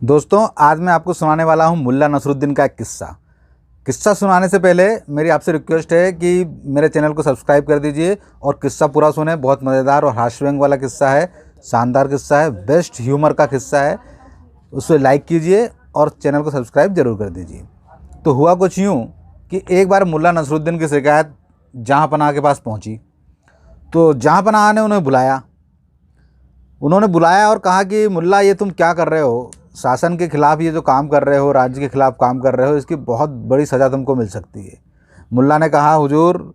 दोस्तों, आज मैं आपको सुनाने वाला हूँ मुल्ला नसरुद्दीन का एक किस्सा सुनाने से पहले मेरी आपसे रिक्वेस्ट है कि मेरे चैनल को सब्सक्राइब कर दीजिए और किस्सा पूरा सुने। बहुत मज़ेदार और हास्य व्यंग वाला किस्सा है, शानदार किस्सा है, बेस्ट ह्यूमर का किस्सा है। उसे लाइक कीजिए और चैनल को सब्सक्राइब ज़रूर कर दीजिए। तो हुआ कुछ यूँ कि एक बार मुल्ला नसरुद्दीन की शिकायत जहाँपनाह के पास पहुँची। तो जहाँपनाह ने उन्होंने बुलाया और कहा कि मुल्ला, ये तुम क्या कर रहे हो? शासन के खिलाफ़ ये जो काम कर रहे हो, राज्य के खिलाफ़ काम कर रहे हो, इसकी बहुत बड़ी सज़ा तुमको मिल सकती है। मुल्ला ने कहा, हुजूर,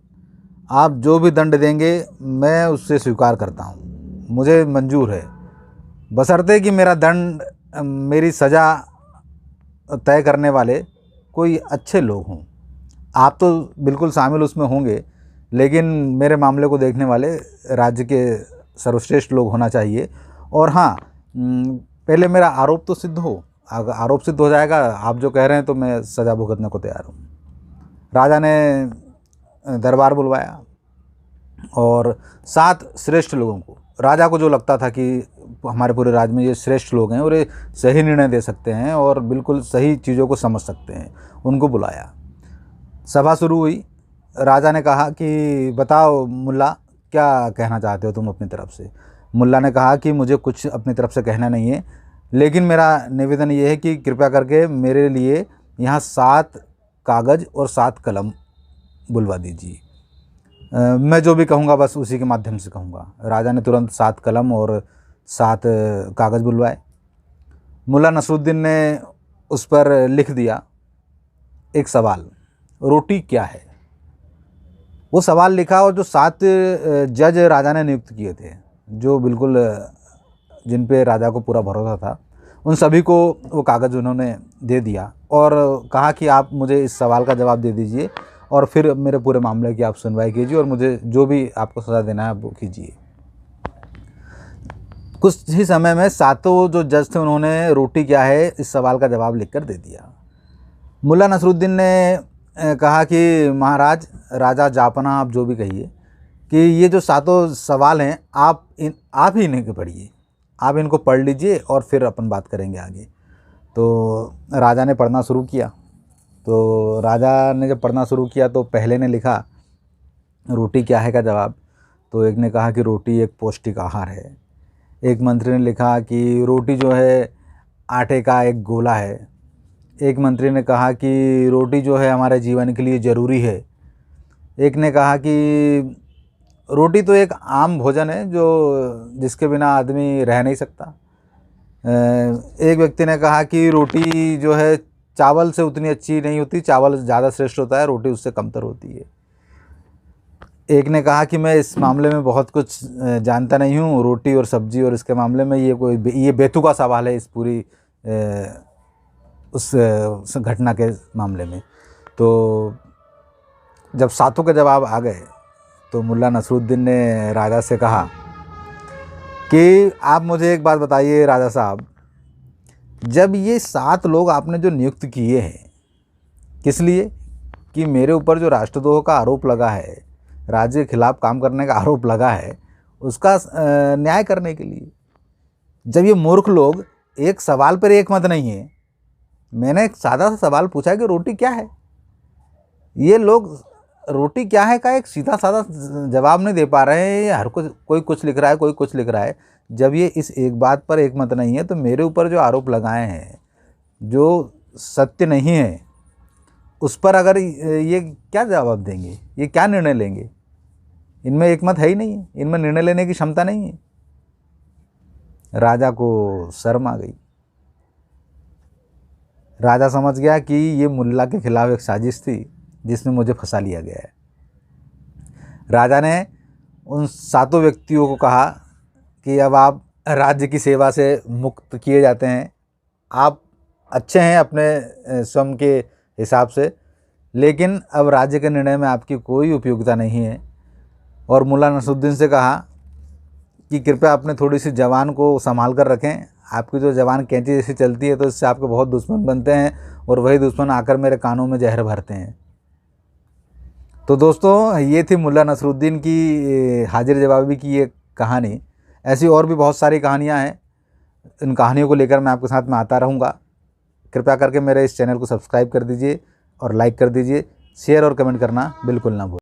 आप जो भी दंड देंगे मैं उससे स्वीकार करता हूँ, मुझे मंजूर है, बशर्ते कि मेरा दंड, मेरी सज़ा तय करने वाले कोई अच्छे लोग हों। आप तो बिल्कुल शामिल उसमें होंगे, लेकिन मेरे मामले को देखने वाले राज्य के सर्वश्रेष्ठ लोग होना चाहिए। और हाँ, पहले मेरा आरोप तो सिद्ध हो। अगर आरोप सिद्ध हो जाएगा, आप जो कह रहे हैं, तो मैं सज़ा भुगतने को तैयार हूँ। राजा ने दरबार बुलवाया और 7 श्रेष्ठ लोगों को, राजा को जो लगता था कि हमारे पूरे राज्य में ये श्रेष्ठ लोग हैं और ये सही निर्णय दे सकते हैं और बिल्कुल सही चीज़ों को समझ सकते हैं, उनको बुलाया। सभा शुरू हुई। राजा ने कहा कि बताओ मुल्ला, क्या कहना चाहते हो तुम अपनी तरफ से? मुल्ला ने कहा कि मुझे कुछ अपनी तरफ से कहना नहीं है, लेकिन मेरा निवेदन ये है कि कृपया करके मेरे लिए यहाँ 7 कागज़ और 7 कलम बुलवा दीजिए। मैं जो भी कहूँगा बस उसी के माध्यम से कहूँगा। राजा ने तुरंत 7 कलम और 7 कागज़ बुलवाए। मुल्ला नसरुद्दीन ने उस पर लिख दिया एक सवाल, रोटी क्या है? वो सवाल लिखा और जो 7 जज राजा ने नियुक्त किए थे, जो बिल्कुल जिन पे राजा को पूरा भरोसा था, उन सभी को वो कागज़ उन्होंने दे दिया और कहा कि आप मुझे इस सवाल का जवाब दे दीजिए और फिर मेरे पूरे मामले की आप सुनवाई कीजिए और मुझे जो भी आपको सज़ा देना है वो कीजिए। कुछ ही समय में 7 जो जज थे, उन्होंने रोटी क्या है इस सवाल का जवाब लिखकर दे दिया। मुल्ला नसरुद्दीन ने कहा कि महाराज, राजा जापना, आप जो भी कहिए, कि ये जो 7 सवाल हैं, आप ही इन्हें के पढ़िए, आप इनको पढ़ लीजिए और फिर अपन बात करेंगे आगे। तो राजा ने पढ़ना शुरू किया। तो राजा ने जब पढ़ना शुरू किया तो पहले ने लिखा रोटी क्या है का जवाब। तो एक ने कहा कि रोटी एक पौष्टिक आहार है। एक मंत्री ने लिखा कि रोटी जो है आटे का एक गोला है। एक मंत्री ने कहा कि रोटी जो है हमारे जीवन के लिए ज़रूरी है। एक ने कहा कि रोटी तो एक आम भोजन है जो जिसके बिना आदमी रह नहीं सकता। एक व्यक्ति ने कहा कि रोटी जो है चावल से उतनी अच्छी नहीं होती, चावल ज़्यादा श्रेष्ठ होता है, रोटी उससे कमतर होती है। एक ने कहा कि मैं इस मामले में बहुत कुछ जानता नहीं हूँ, रोटी और सब्जी और इसके मामले में ये बेतुका सवाल है इस पूरी उस घटना के मामले में। तो जब 7 के जवाब आ गए तो मुल्ला नसरुद्दीन ने राजा से कहा कि आप मुझे एक बात बताइए राजा साहब, जब ये 7 लोग आपने जो नियुक्त किए हैं, किस लिए? कि मेरे ऊपर जो राष्ट्रद्रोह का आरोप लगा है, राज्य के खिलाफ काम करने का आरोप लगा है, उसका न्याय करने के लिए। जब ये मूर्ख लोग एक सवाल पर एक मत नहीं है, मैंने एक सादा सा सवाल पूछा कि रोटी क्या है, ये लोग रोटी क्या है का एक सीधा साधा जवाब नहीं दे पा रहे हैं। हर कोई कुछ लिख रहा है, कोई कुछ लिख रहा है। जब ये इस एक बात पर एक मत नहीं है, तो मेरे ऊपर जो आरोप लगाए हैं, जो सत्य नहीं है, उस पर अगर ये क्या जवाब देंगे, ये क्या निर्णय लेंगे? इनमें एक मत है ही नहीं है, इनमें निर्णय लेने की क्षमता नहीं है। राजा को शर्म आ गई। राजा समझ गया कि ये मुल्ला के खिलाफ एक साजिश थी जिसमें मुझे फंसा लिया गया है। राजा ने उन 7 व्यक्तियों को कहा कि अब आप राज्य की सेवा से मुक्त किए जाते हैं। आप अच्छे हैं अपने स्वयं के हिसाब से, लेकिन अब राज्य के निर्णय में आपकी कोई उपयोगिता नहीं है। और मुल्ला नसरुद्दीन से कहा कि कृपया अपने थोड़ी सी ज़बान को संभाल कर रखें। आपकी जो ज़बान कैंची जैसी चलती है तो इससे आपके बहुत दुश्मन बनते हैं और वही दुश्मन आकर मेरे कानों में जहर भरते हैं। तो दोस्तों, ये थी मुल्ला नसरुद्दीन की हाजिर जवाबी की ये कहानी। ऐसी और भी बहुत सारी कहानियाँ हैं। इन कहानियों को लेकर मैं आपके साथ में आता रहूँगा। कृपया करके मेरे इस चैनल को सब्सक्राइब कर दीजिए और लाइक कर दीजिए, शेयर और कमेंट करना बिल्कुल ना भूलें।